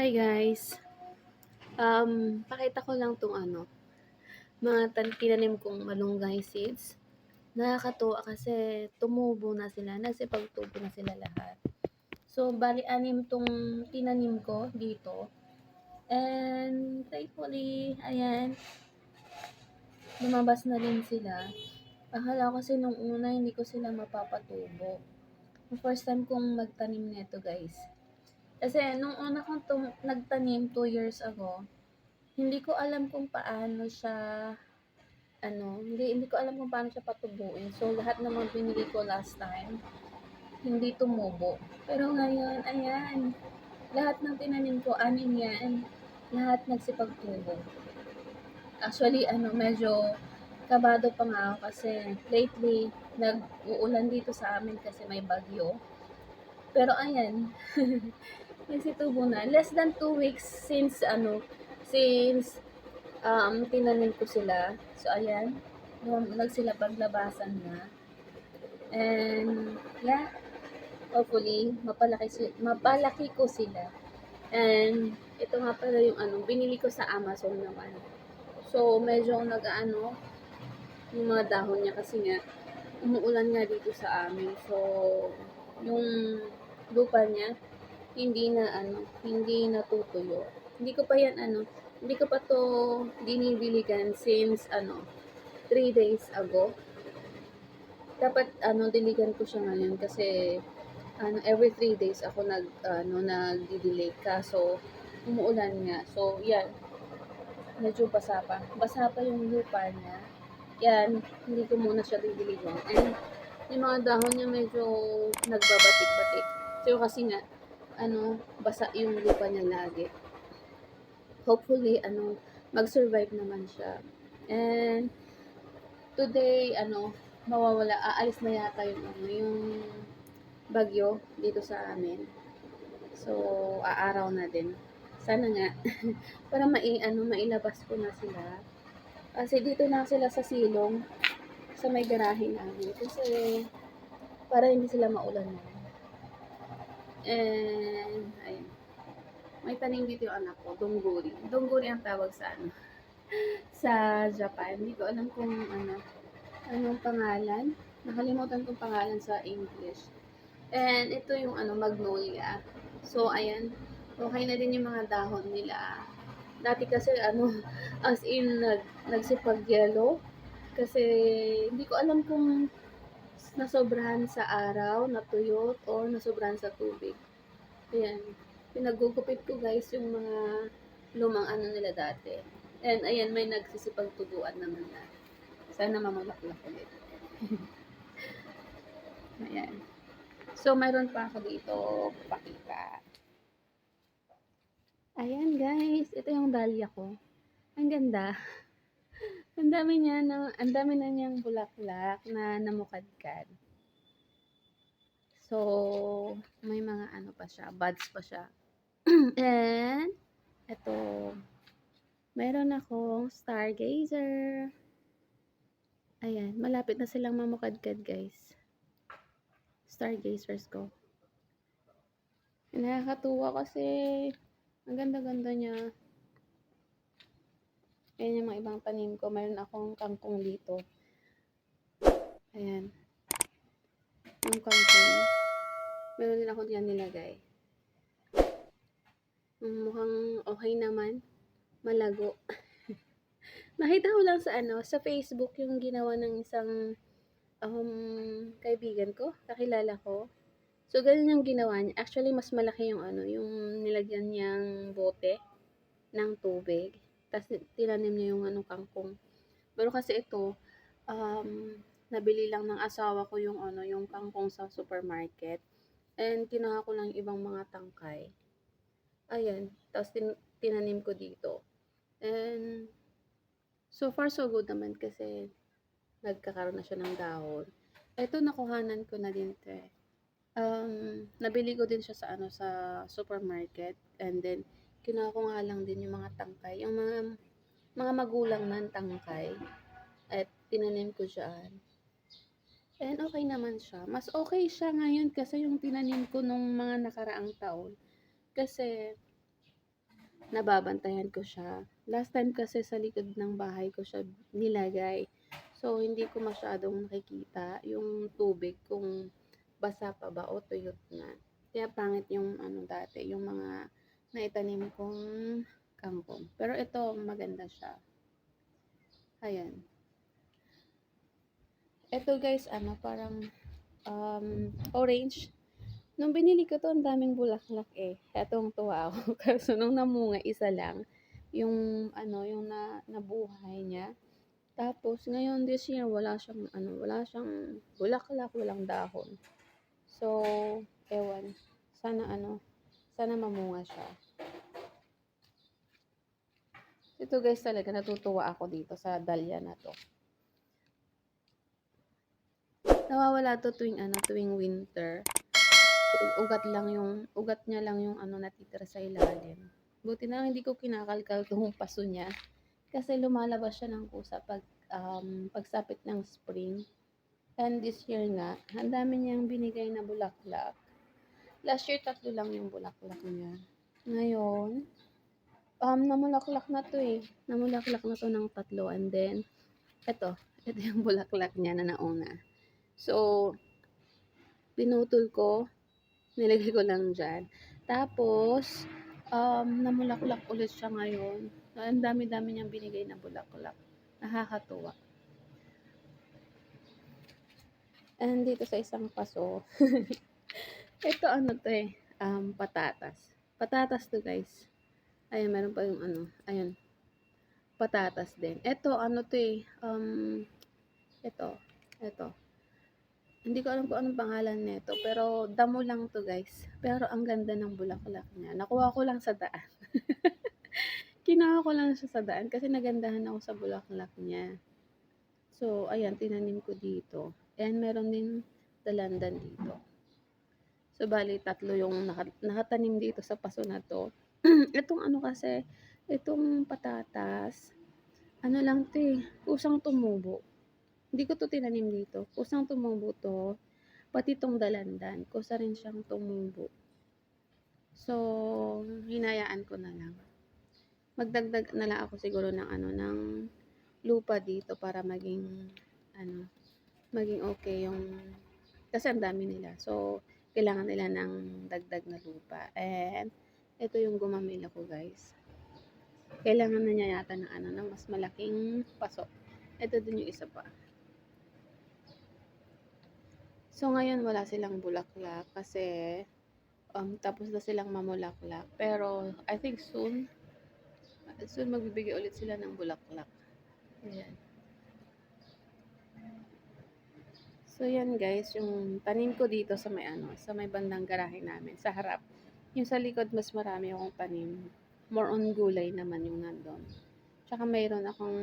Hi guys. Pakita ko lang 'tong mga tinanim kong malunggay seeds. Nakakatuwa kasi tumubo na sila, nagsipagtubo na sila lahat. So, bali 6 'tong tinanim ko dito. And thankfully, ayan, lumabas na rin sila. Akala ko kasi nung una hindi ko sila mapapatubo. First time kong magtanim nito guys. Kasi nung una kong nagtanim 2 years ago, hindi ko alam kung paano siya hindi ko alam kung paano siya patubuin. So, lahat ng mga binili ko last time, hindi tumubo. Pero ngayon, ayan, lahat ng tinanim ko, 6 yan, lahat nagsipagtubo. Actually, medyo kabado pa nga ako kasi lately, nag-uulan dito sa amin kasi may bagyo. Pero ayan, nagsitubo na. Less than 2 weeks since tinanim ko sila. So, ayan, sila paglabasan na. And, yeah, hopefully, mapalaki ko sila. And, ito nga pala yung binili ko sa Amazon naman. So, medyo yung mga dahon niya kasi nga, umuulan nga dito sa amin. So, yung lupa niya, hindi natutuyo. Hindi ko pa to dinibiligan since 3 days ago. Dapat diligan ko siya ngayon kasi every 3 days ako nagdi-delay kaso umuulan nga. So, yan, medyo basa pa. Basa pa yung lupa niya. Yan, hindi ko muna siya didiligan. And yung mga dahon niya medyo nagbabatik-batik. So, kasi nga, basa yung lupa niya lagi. Hopefully, mag-survive naman siya. And, today, aalis na yata yung bagyo dito sa amin. So, aaraw na din. Sana nga, para mailabas ko na sila. Kasi dito na sila sa silong, sa may garahe namin. Kasi, para hindi sila maulan na. And, ayun. May tanim dito yung anak ko, dongguri. Dongguri ang tawag sa Japan. Hindi ko alam kung anong pangalan. Nakalimutan kong pangalan sa English. And ito yung magnolia. So, ayan. Okay na din yung mga dahon nila. Dati kasi as in nagsipag yellow. Kasi hindi ko alam kung nasobrahan sa araw, natuyot, or nasobrahan sa tubig. Ayan. Pinagugupit ko guys yung mga lumang nila dati. And ayan, may nagsisipagtubuan naman na. Sana mamulaklak ulit. Ayan. So, mayroon pa ako dito pakita. Ayan guys, ito yung dahlia ko. Ang ganda. Ang dami na niyang bulaklak na namukadkad. So, may mga pa siya, buds pa siya. And, ito, meron akong stargazer. Ayan, malapit na silang mamukadkad guys. Stargazers ko. Nakakatuwa kasi ang ganda-ganda niya. Ayan yung mga ibang tanim ko. Meron akong kangkong dito. Ayan. Yung kangkong. Meron din ako diyan nilagay. Mukhang okay naman. Malago. Nakita ko lang sa Facebook yung ginawa ng isang kaibigan ko, kakilala ko. So, ganun yung ginawa niya. Actually, mas malaki yung yung nilagyan niyang bote ng tubig. Tapos, tinanim niya yung kangkong. Pero kasi ito, nabili lang ng asawa ko yung yung kangkong sa supermarket. And, kinuha ko lang ibang mga tangkay. Ayan. Tapos, tinanim ko dito. And, so far, so good naman kasi nagkakaroon na siya ng dahon. Ito, nakuhanan ko na din ito eh. Nabili ko din siya sa supermarket. And then, kinuha ko nga lang din yung mga tangkay. Yung mga magulang ng tangkay. At tinanim ko dyan. And okay naman siya. Mas okay siya ngayon kasi yung tinanim ko nung mga nakaraang taon. Kasi, nababantayan ko siya. Last time kasi sa likod ng bahay ko siya nilagay. So, hindi ko masyadong nakikita yung tubig kung basa pa ba o tuyot na. Kaya pangit yung ano dati, yung mga naitanim kong kangkong. Pero ito, maganda siya. Ayan. Ito guys, ano, parang orange. Nung binili ko to, ang daming bulaklak eh. Etong tuwa ako. Kaso nung namunga, isa lang. Yung, ano, yung nabuhay niya. Tapos, ngayon this year, wala siyang bulaklak, walang dahon. So, ewan. Sana mamunga siya. Ito guys talaga, natutuwa ako dito sa dahlia na to. Nawawala to tuwing winter. Ugat niya lang yung natitira sa ilalim. Buti na lang hindi ko kinakalkal yung paso niya. Kasi lumalabas siya ng kusa pagsapit ng spring. And this year nga, ang dami niyang binigay na bulaklak. Last year, 3 lang yung bulaklak niya. Ngayon, namulaklak na to eh. Namulaklak na to ng 3. And then, ito yung bulaklak niya na nauna. So, pinutol ko, nilagay ko lang dyan. Tapos, namulaklak ulit siya ngayon. Ang dami-dami niyang binigay na bulaklak. Nakakatuwa. And dito sa isang paso, ito to eh, patatas. Patatas to guys. Ayan, meron pa yung ayan, patatas din. Ito, to eh, ito. Hindi ko alam kung anong pangalan nito, pero damo lang to guys. Pero ang ganda ng bulaklak niya. Nakuha ko lang sa daan. Kinuha ko lang siya sa daan kasi nagandahan ako sa bulaklak niya. So, ayan, tinanim ko dito. And meron din dalandan dito. So, bali, 3 yung nakatanim dito sa paso na to. Itong kasi, itong patatas, lang to eh, kusang tumubo. Hindi ko to tinanim dito. Kusang tumubo to. Pati tong dalandan, kusa rin siyang tumubo. So, hinayaan ko na lang. Magdagdag na lang ako siguro ng lupa dito para maging okay yung, kasi ang dami nila. So, kailangan nila ng dagdag na lupa. And, ito yung gumamila ko guys. Kailangan na niya yata ng mas malaking paso. Ito din yung isa pa. So, ngayon wala silang bulaklak kasi tapos na silang mamulaklak. Pero, I think soon magbibigay ulit sila ng bulaklak. Ayan. So, yan guys, yung tanim ko dito sa may bandang garahe namin, sa harap. Yung sa likod, mas marami akong tanim. More on gulay naman yung nandun. Tsaka mayroon akong,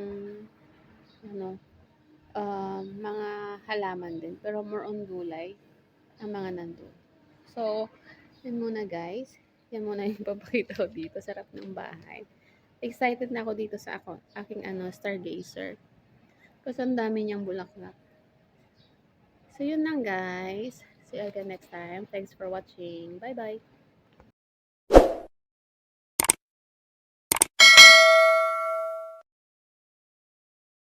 mga halaman din. Pero more on gulay ang mga nandun. So, yun muna guys. Yan muna yung papakita ko dito sa harap ng bahay. Excited na ako dito sa aking stargazer. Kasi ang dami niyang bulaklak. So, yun lang guys. See you again next time. Thanks for watching. Bye-bye.